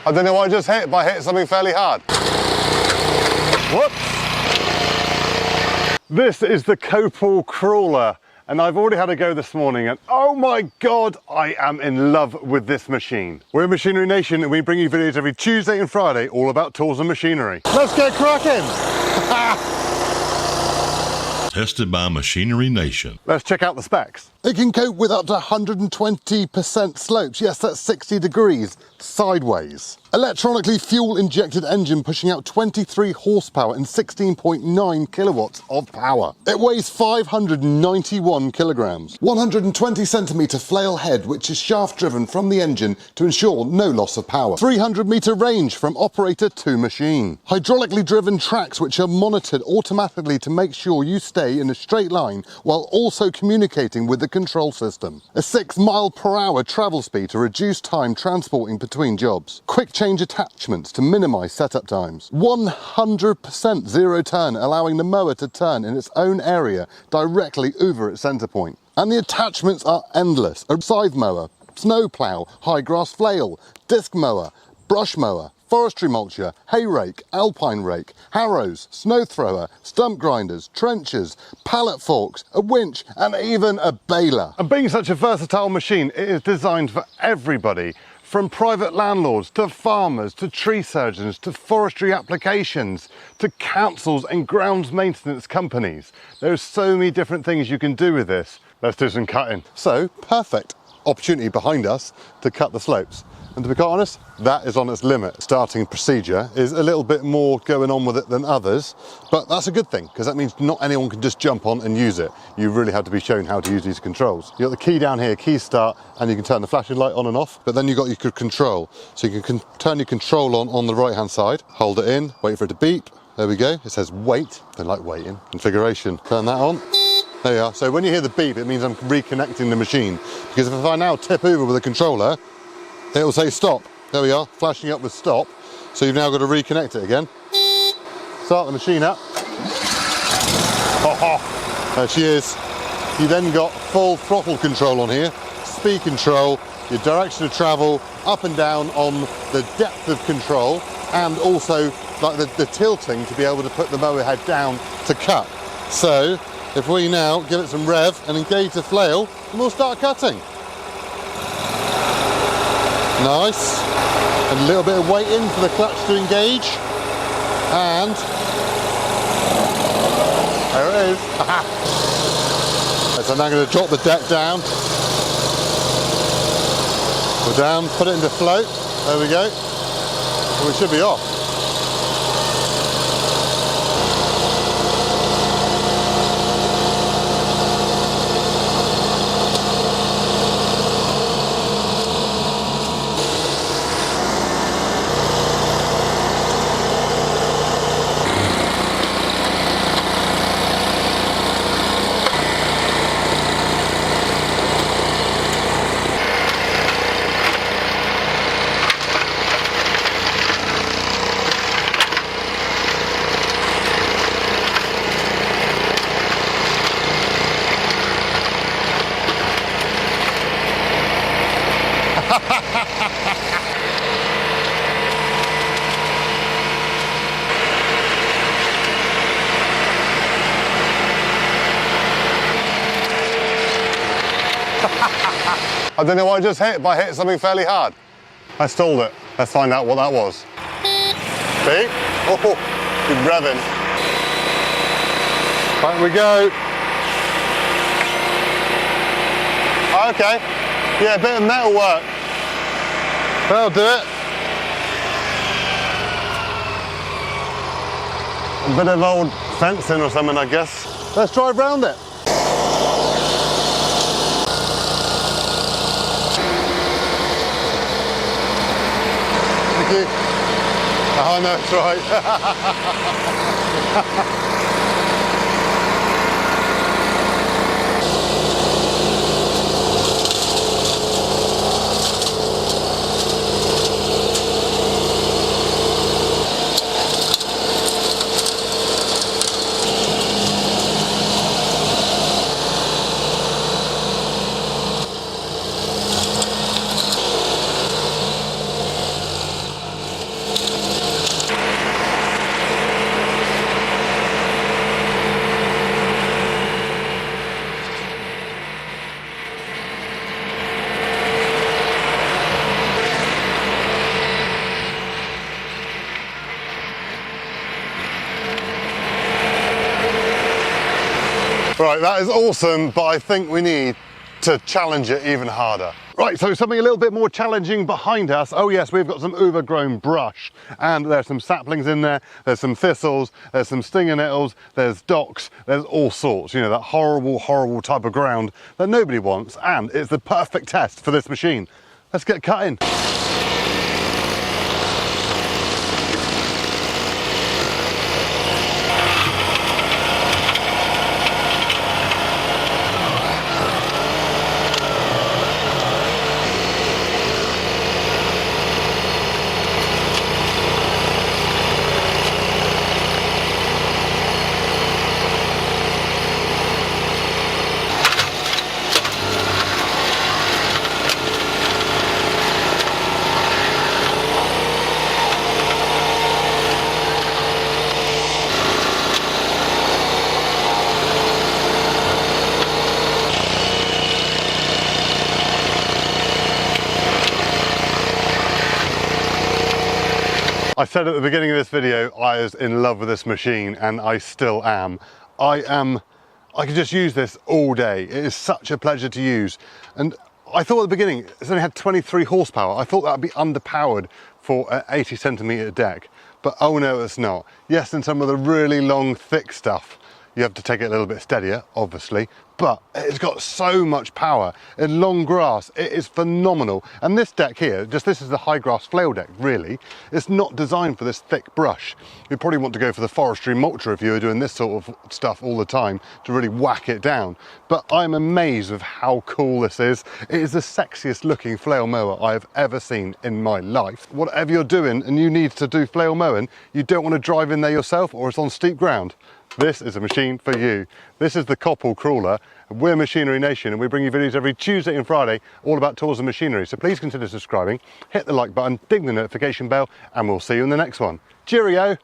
I don't know what I just hit, but I hit something fairly hard. Whoops! This is the Copal Crawler, and I've already had a go this morning, and oh my God, I am in love with this machine. We're Machinery Nation, and we bring you videos every Tuesday and Friday all about tools and machinery. Let's get cracking! Tested by Machinery Nation. Let's check out the specs. It can cope with up to 120% slopes. Yes, that's 60 degrees sideways. Electronically fuel-injected engine pushing out 23 horsepower and 16.9 kilowatts of power. It weighs 591 kilograms. 120 centimetre flail head, which is shaft-driven from the engine to ensure no loss of power. 300-metre range from operator to machine. Hydraulically driven tracks which are monitored automatically to make sure you stay in a straight line while also communicating with the control system. A 6-mile-per-hour travel speed to reduce time transporting between jobs. Quick change attachments to minimise setup times. 100% zero turn, allowing the mower to turn in its own area directly over its centre point. And the attachments are endless. A scythe mower, snow plough, high grass flail, disc mower, brush mower, forestry mulcher, hay rake, alpine rake, harrows, snow thrower, stump grinders, trenchers, pallet forks, a winch, and even a baler. And being such a versatile machine, it is designed for everybody, from private landlords to farmers to tree surgeons to forestry applications to councils and grounds maintenance companies. There's so many different things you can do with this. Let's do some cutting. So, perfect opportunity behind us to cut the slopes. And to be quite honest, that is on its limit. Starting procedure is a little bit more going on with it than others, but that's a good thing, because that means not anyone can just jump on and use it. You really have to be shown how to use these controls. You've got the key down here, key start, and you can turn the flashing light on and off, but then you've got your control. So you can turn your control on the right-hand side, hold it in, wait for it to beep. There we go, it says wait, they like waiting. Configuration, turn that on. There you are. So when you hear the beep, it means I'm reconnecting the machine, because if I now tip over with the controller, it will say stop. There we are, flashing up with stop. So you've now got to reconnect it again. Start the machine up. There she is. You then got full throttle control on here, speed control, your direction of travel, up and down on the depth of control, and also like the tilting to be able to put the mower head down to cut. So if we now give it some rev and engage the flail, and we'll start cutting. Nice. And a little bit of waiting for the clutch to engage. And there it is. So I'm now going to drop the deck down. We're down, put it into float. There we go. And we should be off. I don't know what I just hit, but I hit something fairly hard. I stalled it. Let's find out what that was. See? Oh, good revving. Back we go. Okay. Yeah, a bit of metal work. That'll do it. A bit of old fencing or something, I guess. Let's drive round it. Thank you. Oh no, it's right. Right, that is awesome, but I think we need to challenge it even harder. Right, so something a little bit more challenging behind us. Oh yes, we've got some overgrown brush, and there's some saplings in there, there's some thistles, there's some stinger nettles, there's docks, there's all sorts, you know, that horrible, horrible type of ground that nobody wants, and it's the perfect test for this machine. Let's get cutting. I said at the beginning of this video I was in love with this machine, and I still am. I could just use this all day. It is such a pleasure to use. And I thought at the beginning it's only had 23 horsepower. I thought that would be underpowered for an 80 centimetre deck, but oh no, it's not. Yes, in some of the really long, thick stuff, you have to take it a little bit steadier, obviously, but it's got so much power. In long grass, it is phenomenal. And this deck here, this is the high grass flail deck, really. It's not designed for this thick brush. You probably want to go for the forestry mulcher if you were doing this sort of stuff all the time to really whack it down. But I'm amazed with how cool this is. It is the sexiest looking flail mower I have ever seen in my life. Whatever you're doing and you need to do flail mowing, you don't want to drive in there yourself or it's on steep ground, this is a machine for you. This is the Coppell Crawler. We're Machinery Nation, and we bring you videos every Tuesday and Friday all about tools and machinery. So please consider subscribing, hit the like button, ding the notification bell, and we'll see you in the next one. Cheerio!